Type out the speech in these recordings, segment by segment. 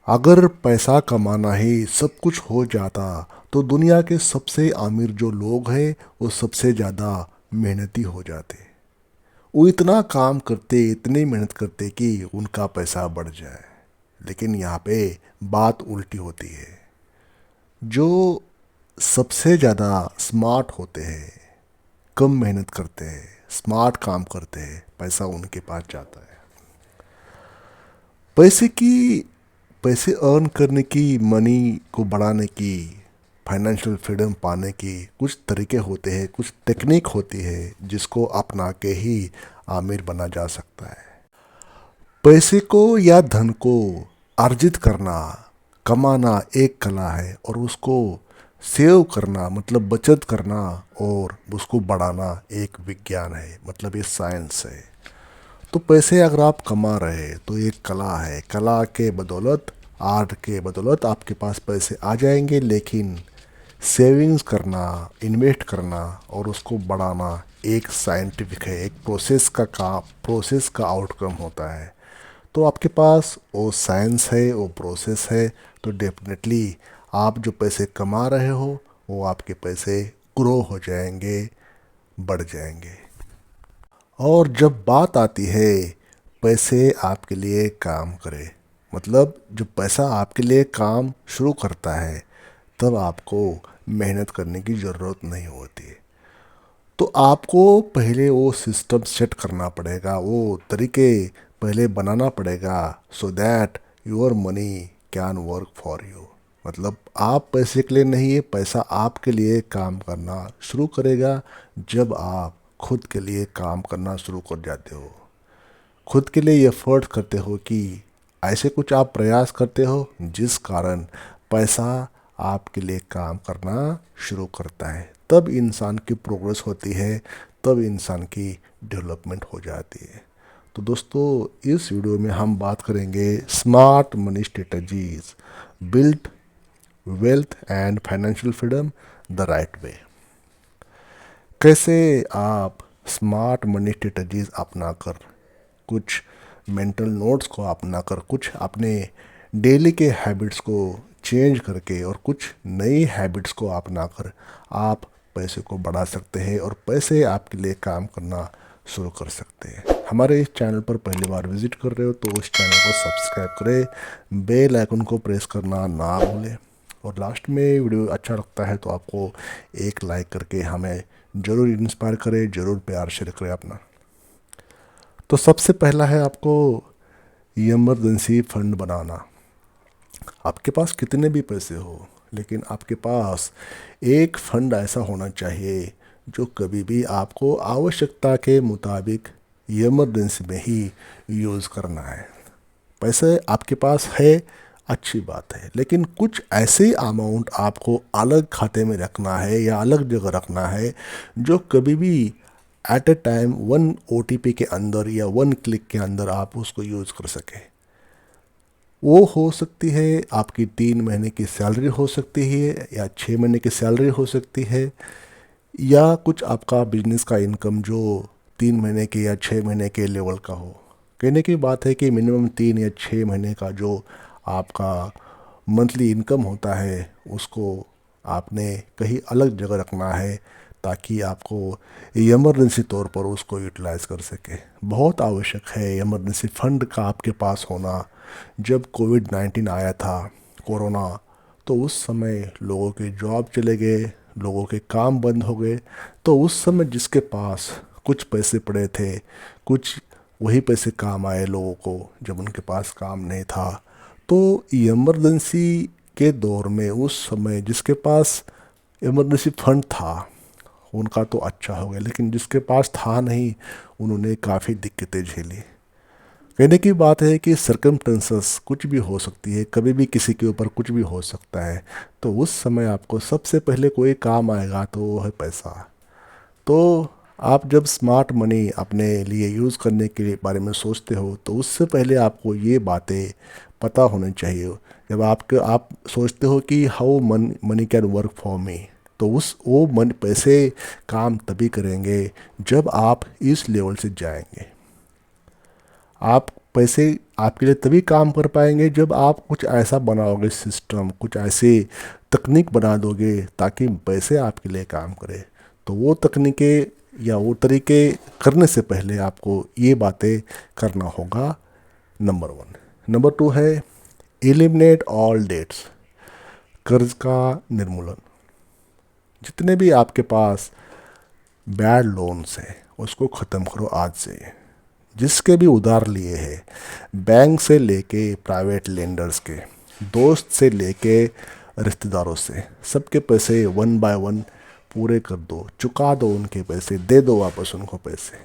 अगर पैसा कमाना ही सब कुछ हो जाता तो दुनिया के सबसे अमीर जो लोग हैं वो सबसे ज़्यादा मेहनती हो जाते। वो इतना काम करते, इतनी मेहनत करते कि उनका पैसा बढ़ जाए। लेकिन यहाँ पे बात उल्टी होती है। जो सबसे ज़्यादा स्मार्ट होते हैं, कम मेहनत करते हैं, स्मार्ट काम करते हैं, पैसा उनके पास जाता है। पैसे की पैसे अर्न करने की, मनी को बढ़ाने की, फाइनेंशियल फ्रीडम पाने की कुछ तरीके होते हैं, कुछ टेक्निक होती है जिसको अपना के ही आमिर बना जा सकता है। पैसे को या धन को अर्जित करना, कमाना एक कला है और उसको सेव करना मतलब बचत करना और उसको बढ़ाना एक विज्ञान है, मतलब ये साइंस है। तो पैसे अगर आप कमा रहे हैं तो एक कला है, कला के बदौलत, आर्ट के बदौलत आपके पास पैसे आ जाएंगे। लेकिन सेविंग्स करना, इन्वेस्ट करना और उसको बढ़ाना एक साइंटिफिक है, एक प्रोसेस का आउटकम होता है। तो आपके पास वो साइंस है, वो प्रोसेस है, तो डेफिनेटली आप जो पैसे कमा रहे हो वो आपके पैसे ग्रो हो जाएंगे, बढ़ जाएंगे। और जब बात आती है पैसे आपके लिए काम करे, मतलब जब पैसा आपके लिए काम शुरू करता है तब आपको मेहनत करने की ज़रूरत नहीं होती। तो आपको पहले वो सिस्टम सेट करना पड़ेगा, वो तरीके पहले बनाना पड़ेगा, so that your money can work for you. मतलब आप पैसे के लिए नहीं है, पैसा आपके लिए काम करना शुरू करेगा जब आप खुद के लिए काम करना शुरू कर जाते हो, खुद के लिए एफर्ट करते हो कि ऐसे कुछ आप प्रयास करते हो जिस कारण पैसा आपके लिए काम करना शुरू करता है। तब इंसान की प्रोग्रेस होती है, तब इंसान की डेवलपमेंट हो जाती है। तो दोस्तों, इस वीडियो में हम बात करेंगे smart money strategies build wealth and financial freedom the right way. कैसे आप स्मार्ट मनी स्ट्रेटजीज अपनाकर, कुछ मेंटल नोट्स को अपनाकर, कुछ अपने डेली के हैबिट्स को चेंज करके और कुछ नई हैबिट्स को अपनाकर आप पैसे को बढ़ा सकते हैं और पैसे आपके लिए काम करना शुरू कर सकते हैं। हमारे इस चैनल पर पहली बार विजिट कर रहे हो तो उस चैनल को सब्सक्राइब करें, बेल आइकन को प्रेस करना ना भूलें और लास्ट में वीडियो अच्छा लगता है तो आपको एक लाइक करके हमें ज़रूर इंस्पायर करें, ज़रूर प्यार शेयर करें अपना। तो सबसे पहला है आपको इमरजेंसी फंड बनाना। आपके पास कितने भी पैसे हो, लेकिन आपके पास एक फंड ऐसा होना चाहिए जो कभी भी आपको आवश्यकता के मुताबिक इमरजेंसी में ही यूज़ करना है। पैसे आपके पास है, अच्छी बात है, लेकिन कुछ ऐसे अमाउंट आपको अलग खाते में रखना है या अलग जगह रखना है जो कभी भी एट ए टाइम 1 OTP के अंदर या 1 क्लिक के अंदर आप उसको यूज़ कर सके। वो हो सकती है आपकी 3 महीने की सैलरी हो सकती है या 6 महीने की सैलरी हो सकती है, या कुछ आपका बिजनेस का इनकम जो 3 महीने के या 6 महीने के लेवल का हो। कहने की बात है कि मिनिमम 3 या 6 महीने का जो आपका मंथली इनकम होता है उसको आपने कहीं अलग जगह रखना है ताकि आपको इमरजेंसी तौर पर उसको यूटिलाइज कर सके। बहुत आवश्यक है इमरजेंसी फंड का आपके पास होना। जब कोविड-19 आया था, कोरोना, तो उस समय लोगों के जॉब चले गए, लोगों के काम बंद हो गए। तो उस समय जिसके पास कुछ पैसे पड़े थे, कुछ वही पैसे काम आए लोगों को जब उनके पास काम नहीं था। तो इमरजेंसी के दौर में उस समय जिसके पास इमरजेंसी फंड था उनका तो अच्छा हो गया, लेकिन जिसके पास था नहीं उन्होंने काफ़ी दिक्कतें झेली। कहने की बात है कि सर्कमस्टेंसेस कुछ भी हो सकती है, कभी भी किसी के ऊपर कुछ भी हो सकता है। तो उस समय आपको सबसे पहले कोई काम आएगा तो वो है पैसा। तो आप जब स्मार्ट मनी अपने लिए यूज़ करने के बारे में सोचते हो तो उससे पहले आपको ये बातें पता होनी चाहिए। जब आप सोचते हो कि how many can work for me, तो उस वो मन पैसे काम तभी करेंगे जब आप इस लेवल से जाएंगे। आप पैसे आपके लिए तभी काम कर पाएंगे जब आप कुछ ऐसा बनाओगे सिस्टम, कुछ ऐसे तकनीक बना दोगे ताकि पैसे आपके लिए काम करे। तो वो तकनीकें या वो तरीके करने से पहले आपको ये बातें करना होगा। नंबर 1। नंबर 2 है एलिमिनेट ऑल डेट्स, कर्ज का निर्मूलन। जितने भी आपके पास बैड लोन्स हैं उसको ख़त्म करो आज से। जिसके भी उधार लिए हैं, बैंक से लेके प्राइवेट लेंडर्स के, दोस्त से लेके रिश्तेदारों से, सबके पैसे वन बाय वन पूरे कर दो, चुका दो उनके पैसे, दे दो वापस उनको पैसे।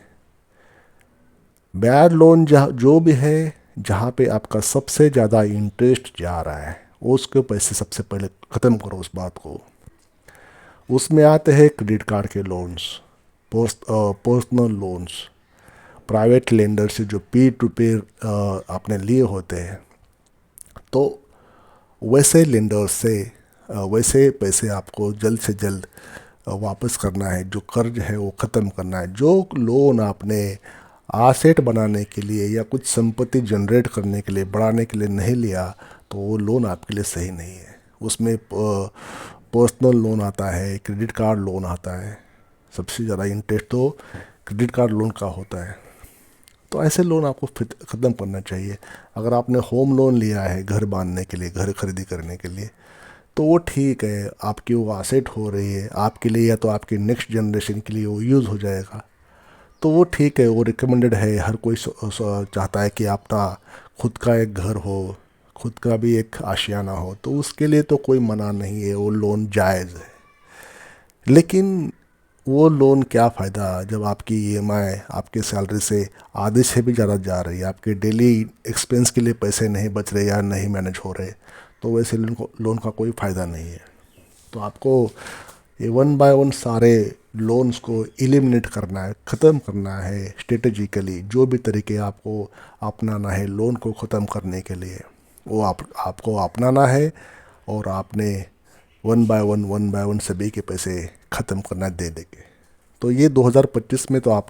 बैड लोन जो भी है, जहाँ पे आपका सबसे ज़्यादा इंटरेस्ट जा रहा है, उसके पैसे सबसे पहले ख़त्म करो उस बात को। उसमें आते हैं क्रेडिट कार्ड के loans, personal loans, private lender से जो पीर टू पीर आपने लिए होते हैं। तो वैसे लेंडर से वैसे पैसे आपको जल्द से जल्द वापस करना है। जो कर्ज है वो ख़त्म करना है। जो लोन आपने आसेट बनाने के लिए या कुछ संपत्ति जनरेट करने के लिए, बढ़ाने के लिए नहीं लिया, तो वो लोन आपके लिए सही नहीं है। उसमें पर्सनल लोन आता है, क्रेडिट कार्ड लोन आता है। सबसे ज़्यादा इंटरेस्ट तो क्रेडिट कार्ड लोन का होता है। तो ऐसे लोन आपको ख़त्म करना चाहिए। अगर आपने होम लोन लिया है घर बांधने के लिए, घर खरीदी करने के लिए, तो वो ठीक है, आपकी वो आसेट हो रही है आपके लिए, या तो आपकी नेक्स्ट जनरेशन के लिए वो यूज़ हो जाएगा, तो वो ठीक है, वो रिकमेंडेड है। हर कोई चाहता है कि आपका खुद का एक घर हो, खुद का भी एक आशियाना हो, तो उसके लिए तो कोई मना नहीं है, वो लोन जायज़ है। लेकिन वो लोन क्या फ़ायदा जब आपकी ईएमआई आपके सैलरी से आधे से भी ज़्यादा जा रही है, आपके डेली एक्सपेंस के लिए पैसे नहीं बच रहे या नहीं मैनेज हो रहे, तो वैसे लोन का कोई फ़ायदा नहीं है। तो आपको ये वन बाय वन सारे लोन्स को एलिमिनेट करना है, ख़त्म करना है स्ट्रेटेजिकली। जो भी तरीके आपको अपनाना है लोन को ख़त्म करने के लिए, वो आपको अपनाना है, और आपने वन बाय वन सभी के पैसे ख़त्म करना दे देंगे। तो ये 2025 में तो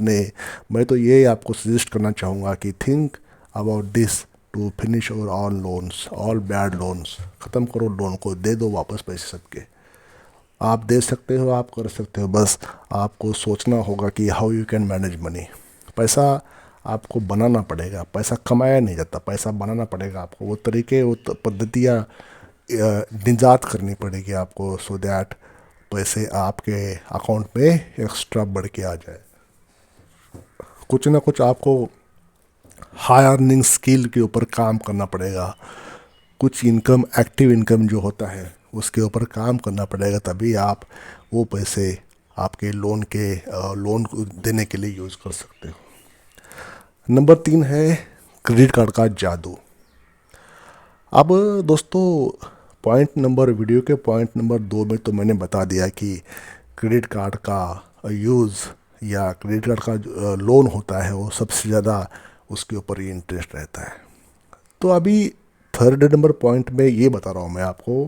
मैं तो ये आपको सजेस्ट करना चाहूँगा कि think about this to finish और all loans, all bad loans. ख़त्म करो लोन को, दे दो वापस पैसे सबके। आप दे सकते हो, आप कर सकते हो, बस आपको सोचना होगा कि how you can manage money. पैसा आपको बनाना पड़ेगा, पैसा कमाया नहीं जाता, पैसा बनाना पड़ेगा आपको। वो तरीके, वो पद्धतियाँ निजात करनी पड़ेगी आपको, सो दैट पैसे आपके अकाउंट में एक्स्ट्रा बढ़ के आ जाए। कुछ ना कुछ आपको हाई अर्निंग स्किल के ऊपर काम करना पड़ेगा। कुछ इनकम, एक्टिव इनकम जो होता है उसके ऊपर काम करना पड़ेगा, तभी आप वो पैसे आपके लोन को देने के लिए यूज़ कर सकते हो। नंबर 3 है क्रेडिट कार्ड का जादू। अब दोस्तों, वीडियो के पॉइंट नंबर 2 में तो मैंने बता दिया कि क्रेडिट कार्ड का यूज़ या क्रेडिट कार्ड का जो लोन होता है वो सबसे ज़्यादा उसके ऊपर ही इंटरेस्ट रहता है। तो अभी थर्ड नंबर पॉइंट में ये बता रहा हूँ मैं आपको,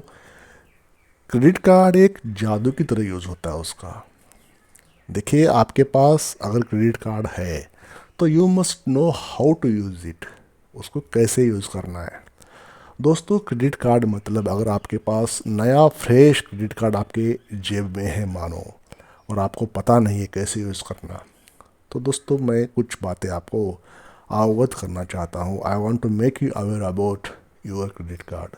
क्रेडिट कार्ड एक जादू की तरह यूज़ होता है उसका। देखिए, आपके पास अगर क्रेडिट कार्ड है तो you must know how to use it, उसको कैसे यूज़ करना है। दोस्तों, क्रेडिट कार्ड मतलब, अगर आपके पास नया फ्रेश क्रेडिट कार्ड आपके जेब में है मानो, और आपको पता नहीं है कैसे यूज़ करना, तो दोस्तों मैं कुछ बातें आपको अवगत करना चाहता हूँ। I want to make you aware about your credit card.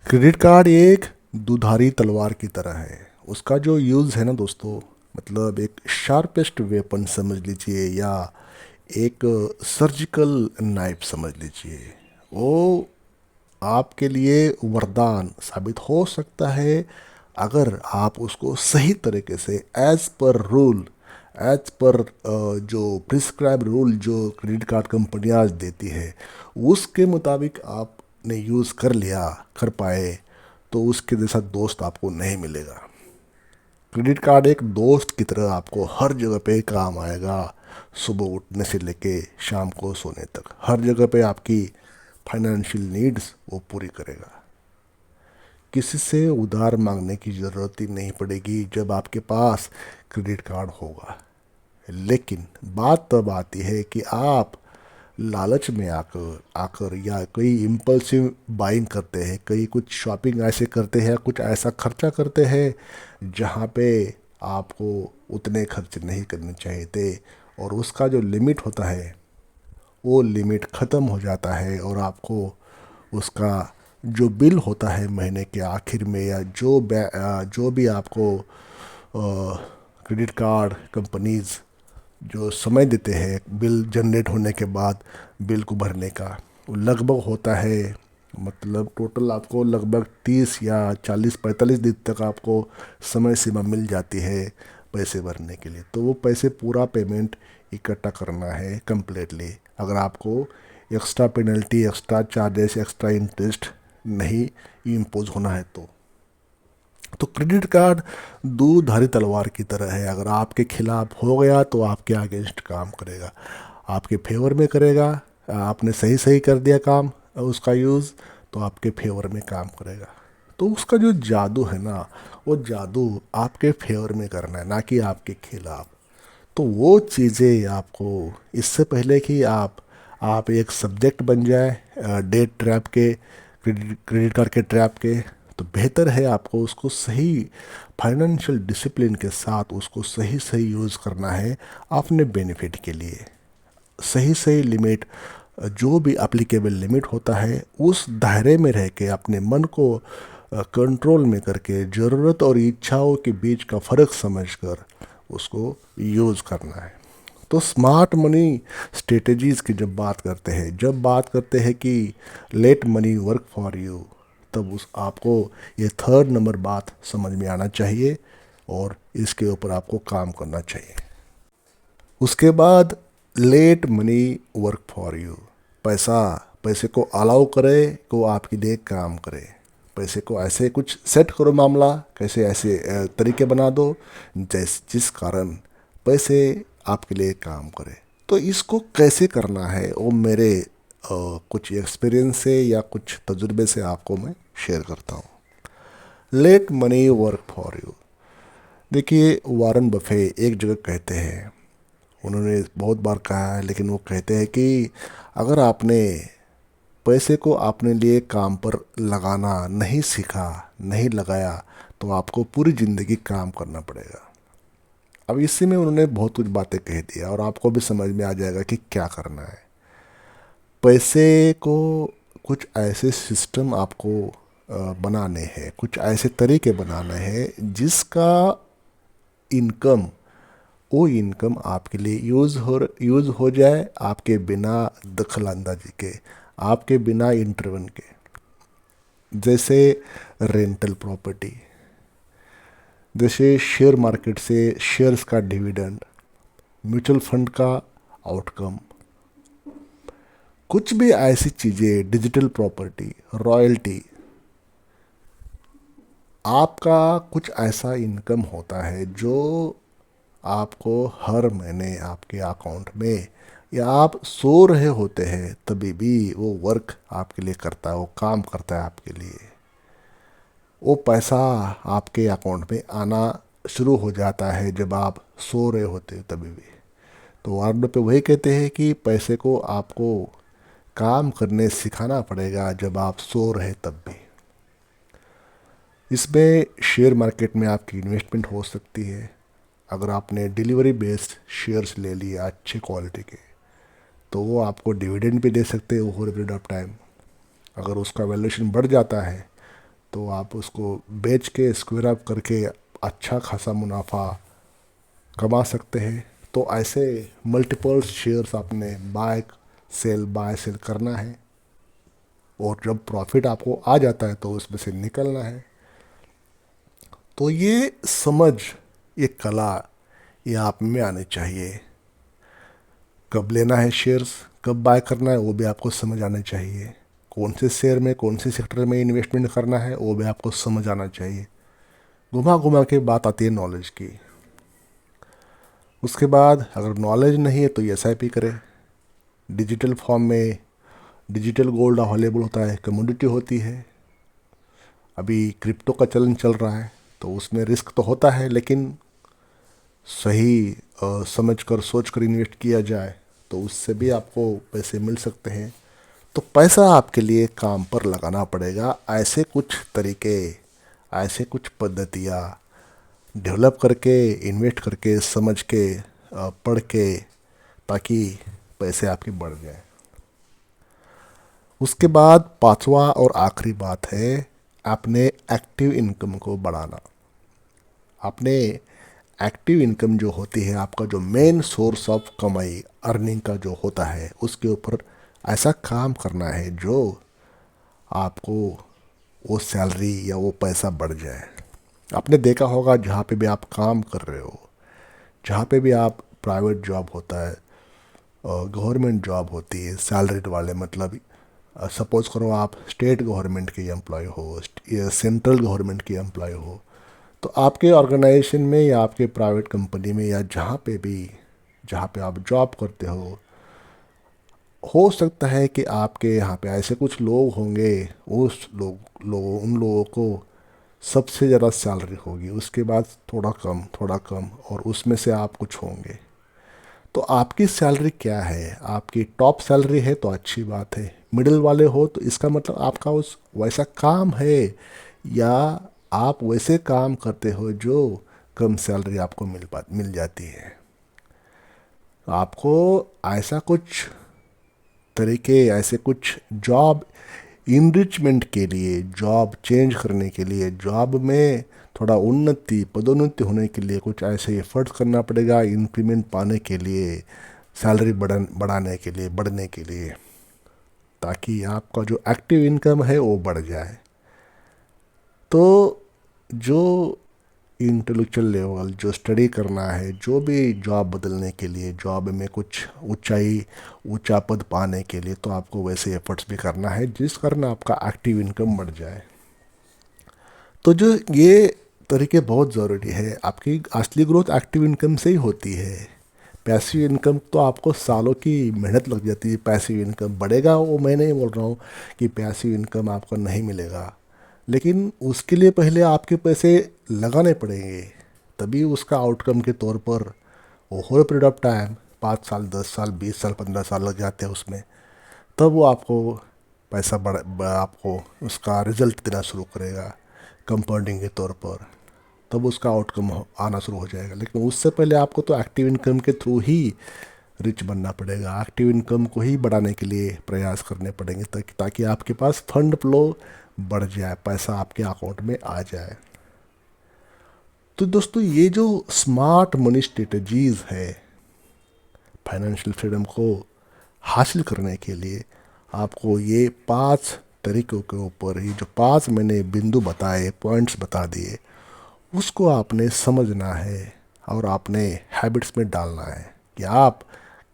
Credit card एक दुधारी तलवार की तरह है। उसका जो यूज़ है ना दोस्तों, मतलब एक शार्पेस्ट वेपन समझ लीजिए, या एक सर्जिकल नाइफ समझ लीजिए। वो आपके लिए वरदान साबित हो सकता है अगर आप उसको सही तरीके से एज पर जो प्रिस्क्राइब रूल जो क्रेडिट कार्ड कंपनियां देती है उसके मुताबिक आपने यूज़ कर पाए, तो उसके जैसा दोस्त आपको नहीं मिलेगा। क्रेडिट कार्ड एक दोस्त की तरह आपको हर जगह पे काम आएगा। सुबह उठने से लेके शाम को सोने तक हर जगह पे आपकी फाइनेंशियल नीड्स वो पूरी करेगा। किसी से उधार मांगने की ज़रूरत ही नहीं पड़ेगी जब आपके पास क्रेडिट कार्ड होगा। लेकिन बात तब आती है कि आप लालच में आकर आकर या कोई इम्पल्सिव बाइंग करते हैं, कई कुछ शॉपिंग ऐसे करते हैं, कुछ ऐसा खर्चा करते हैं जहाँ पे आपको उतने खर्च नहीं करने चाहिए थे, और उसका जो लिमिट होता है वो लिमिट ख़त्म हो जाता है, और आपको उसका जो बिल होता है महीने के आखिर में, या जो भी आपको क्रेडिट कार्ड कंपनीज जो समय देते हैं बिल जनरेट होने के बाद बिल को भरने का, वो लगभग होता है, मतलब टोटल आपको लगभग 30 या 40 45 दिन तक आपको समय सीमा मिल जाती है पैसे भरने के लिए। तो वो पैसे पूरा पेमेंट इकट्ठा करना है कंप्लीटली, अगर आपको extra penalty, extra charges, extra interest नहीं इम्पोज होना है तो क्रेडिट कार्ड दूधारी तलवार की तरह है, अगर आपके खिलाफ हो गया तो आपके अगेंस्ट काम करेगा, आपके फेवर में करेगा। आपने सही सही कर दिया काम उसका यूज़ तो आपके फेवर में काम करेगा। तो उसका जो जादू है ना, वो जादू आपके फेवर में करना है, ना कि आपके खिलाफ। तो वो चीज़ें आपको, इससे पहले कि आप एक सब्जेक्ट बन जाए डेट ट्रैप के, क्रेडिट कार्ड के ट्रैप के, तो बेहतर है आपको उसको सही फाइनेंशियल डिसिप्लिन के साथ उसको सही सही यूज़ करना है अपने बेनिफिट के लिए। सही सही लिमिट, जो भी एप्लीकेबल लिमिट होता है उस दायरे में रह के अपने मन को कंट्रोल में करके ज़रूरत और इच्छाओं के बीच का फ़र्क समझकर उसको यूज़ करना है। तो स्मार्ट मनी स्ट्रेटजीज़ की जब बात करते हैं कि late money work for you, तब उस आपको ये थर्ड नंबर बात समझ में आना चाहिए और इसके ऊपर आपको काम करना चाहिए। उसके बाद late money work for you, पैसा पैसे को अलाउ करे को आपके लिए काम करे। पैसे को ऐसे कुछ सेट करो मामला, कैसे ऐसे तरीके बना दो जिस कारण पैसे आपके लिए काम करे। तो इसको कैसे करना है वो मेरे कुछ एक्सपीरियंस से या कुछ तजुर्बे से आपको मैं शेयर करता हूँ। Late money work for you, देखिए वॉरेन बफे एक जगह कहते हैं, उन्होंने बहुत बार कहा है, लेकिन वो कहते हैं कि अगर आपने पैसे को अपने लिए काम पर लगाना नहीं सीखा, नहीं लगाया, तो आपको पूरी ज़िंदगी काम करना पड़ेगा। अब इसी में उन्होंने बहुत कुछ बातें कह दिया और आपको भी समझ में आ जाएगा कि क्या करना है। पैसे को कुछ ऐसे सिस्टम आपको बनाने हैं, कुछ ऐसे तरीके बनाने हैं जिसका इनकम, वो इनकम आपके लिए यूज़ हो जाए आपके बिना दखल अंदाजी के, आपके बिना इंटरवन के। जैसे रेंटल प्रॉपर्टी, जैसे शेयर मार्केट से शेयर्स का डिविडेंड, म्यूचुअल फंड का आउटकम, कुछ भी ऐसी चीज़ें, डिजिटल प्रॉपर्टी, रॉयल्टी, आपका कुछ ऐसा इनकम होता है जो आपको हर महीने आपके अकाउंट में, या आप सो रहे होते हैं तभी भी वो वर्क आपके लिए करता है, वो काम करता है आपके लिए। वो पैसा आपके अकाउंट में आना शुरू हो जाता है जब आप सो रहे होते हैं तभी भी। तो वार्ड पे वही कहते हैं कि पैसे को आपको काम करने सिखाना पड़ेगा जब आप सो रहे तब भी। इसमें शेयर मार्केट में आपकी इन्वेस्टमेंट हो सकती है। अगर आपने डिलीवरी बेस्ड शेयर्स ले लिए अच्छे क्वालिटी के, तो वो आपको डिविडेंड भी दे सकते हैं ओवर पीरियड ऑफ टाइम। अगर उसका वैल्यूएशन बढ़ जाता है तो आप उसको बेच के स्क्वायर अप करके अच्छा खासा मुनाफा कमा सकते हैं। तो ऐसे मल्टीपल शेयर्स आपने बाय सेल करना है, और जब प्रॉफिट आपको आ जाता है तो उसमें से निकलना है। तो ये समझ, ये कला, ये आप में आनी चाहिए। कब लेना है शेयर्स, कब बाय करना है, वो भी आपको समझ आना चाहिए। कौन से शेयर में, कौन से सेक्टर में इन्वेस्टमेंट करना है, वो भी आपको समझ आना चाहिए। घुमा घुमा के बात आती है नॉलेज की। उसके बाद अगर नॉलेज नहीं है तो एसआईपी करें। डिजिटल फॉर्म में डिजिटल गोल्ड अवेलेबल होता है, कमोडिटी होती है। अभी क्रिप्टो का चलन चल रहा है, तो उसमें रिस्क तो होता है, लेकिन सही समझ कर सोच कर इन्वेस्ट किया जाए तो उससे भी आपको पैसे मिल सकते हैं। तो पैसा आपके लिए काम पर लगाना पड़ेगा। ऐसे कुछ तरीके, ऐसे कुछ पद्धतियाँ डेवलप करके, इन्वेस्ट करके, समझ के, पढ़ के, ताकि पैसे आपके बढ़ जाए। उसके बाद पांचवा और आखिरी बात है अपने एक्टिव इनकम को बढ़ाना। अपने एक्टिव इनकम जो होती है, आपका जो मेन सोर्स ऑफ कमाई, अर्निंग का जो होता है, उसके ऊपर ऐसा काम करना है जो आपको वो सैलरी या वो पैसा बढ़ जाए। आपने देखा होगा जहाँ पे भी आप काम कर रहे हो, जहाँ पे भी आप, प्राइवेट जॉब होता है, गवर्नमेंट जॉब होती है सैलरीड वाले, मतलब सपोज करो आप स्टेट गवर्नमेंट के एम्प्लॉय हो या सेंट्रल गवर्नमेंट के एम्प्लॉय हो, तो आपके ऑर्गेनाइजेशन में या आपके प्राइवेट कंपनी में या जहाँ पे भी, जहाँ पे आप जॉब करते हो सकता है कि आपके यहाँ पे ऐसे कुछ लोग होंगे, उस उन लोगों को सबसे ज़्यादा सैलरी होगी, उसके बाद थोड़ा कम और उसमें से आप कुछ होंगे। तो आपकी सैलरी क्या है? आपकी टॉप सैलरी है तो अच्छी बात है, मिडिल वाले हो तो इसका मतलब आपका उस वैसा काम है, या आप वैसे काम करते हो जो कम सैलरी आपको मिल जाती है। आपको ऐसा कुछ तरीके, ऐसे कुछ जॉब इनरिचमेंट के लिए, जॉब चेंज करने के लिए, जॉब में थोड़ा उन्नति, पदोन्नति होने के लिए कुछ ऐसे एफर्ट्स करना पड़ेगा, इंक्रीमेंट पाने के लिए, सैलरी बढ़ाने के लिए, बढ़ने के लिए, ताकि आपका जो एक्टिव इनकम है वो बढ़ जाए। तो जो इंटेलेक्चुअल लेवल, जो स्टडी करना है, जो भी जॉब बदलने के लिए, जॉब में कुछ ऊंचा पद पाने के लिए, तो आपको वैसे एफर्ट्स भी करना है जिस कारण आपका एक्टिव इनकम बढ़ जाए। तो जो ये तरीके बहुत ज़रूरी है। आपकी असली ग्रोथ एक्टिव इनकम से ही होती है। पैसिव इनकम तो आपको सालों की मेहनत लग जाती है, पैसिव इनकम बढ़ेगा, वो मैं नहीं बोल रहा हूँ कि पैसिव इनकम आपको नहीं मिलेगा, लेकिन उसके लिए पहले आपके पैसे लगाने पड़ेंगे, तभी उसका आउटकम के तौर पर ओवर पीरियड ऑफ टाइम, 5 साल, 10 साल, 20 साल, 15 साल लग जाते हैं उसमें, तब वो आपको पैसा आपको उसका रिजल्ट देना शुरू करेगा कंपाउंडिंग के तौर पर, तब उसका आउटकम आना शुरू हो जाएगा। लेकिन उससे पहले आपको तो एक्टिव इनकम के थ्रू ही रिच बनना पड़ेगा, एक्टिव इनकम को ही बढ़ाने के लिए प्रयास करने पड़ेंगे, ताकि आपके पास फंड फ्लो बढ़ जाए, पैसा आपके अकाउंट में आ जाए। तो दोस्तों, ये जो स्मार्ट मनी स्ट्रेटजीज है फाइनेंशियल फ्रीडम को हासिल करने के लिए, आपको ये 5 तरीकों के ऊपर, ये जो 5 मैंने बिंदु बताए, पॉइंट्स बता दिए, उसको आपने समझना है और आपने हैबिट्स में डालना है कि आप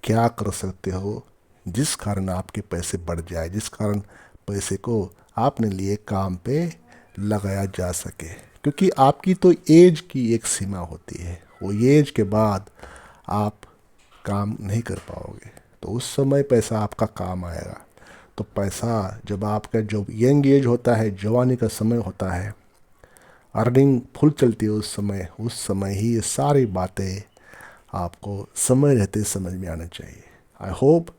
क्या कर सकते हो जिस कारण आपके पैसे बढ़ जाए, जिस कारण पैसे को आपने लिए काम पे लगाया जा सके। क्योंकि आपकी तो एज की एक सीमा होती है, वो एज के बाद आप काम नहीं कर पाओगे, तो उस समय पैसा आपका काम आएगा। तो पैसा जब आपका जो यंग एज होता है, जवानी का समय होता है, अर्निंग फुल चलती है, उस समय ही ये सारी बातें आपको समय रहते समझ में आना चाहिए। आई होप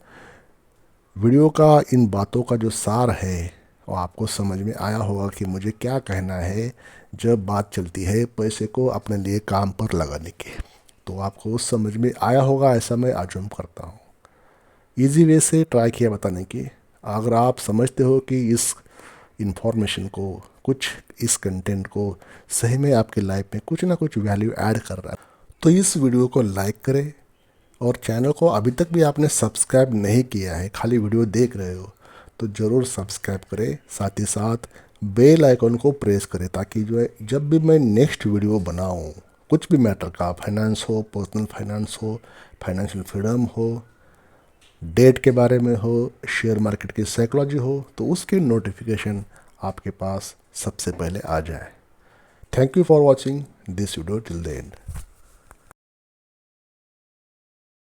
वीडियो का इन बातों का जो सार है वो आपको समझ में आया होगा कि मुझे क्या कहना है जब बात चलती है पैसे को अपने लिए काम पर लगाने की। तो आपको समझ में आया होगा, ऐसा मैं आजूम करता हूँ। इजी वे से ट्राई किया बताने की। अगर आप समझते हो कि इस इंफॉर्मेशन को, कुछ इस कंटेंट को सही में आपके लाइफ में कुछ ना कुछ वैल्यू ऐड कर रहा है, तो इस वीडियो को लाइक करें, और चैनल को अभी तक भी आपने सब्सक्राइब नहीं किया है, खाली वीडियो देख रहे हो, तो ज़रूर सब्सक्राइब करें। साथ ही साथ बेल आइकन को प्रेस करें, ताकि जो है जब भी मैं नेक्स्ट वीडियो बनाऊं, कुछ भी मैटर का, फाइनेंस हो, पर्सनल फाइनेंस हो, फाइनेंशियल फ्रीडम हो, डेट के बारे में हो, शेयर मार्केट की साइकोलॉजी हो, तो उसकी नोटिफिकेशन आपके पास सबसे पहले आ जाए। Thank you for watching this video till the end.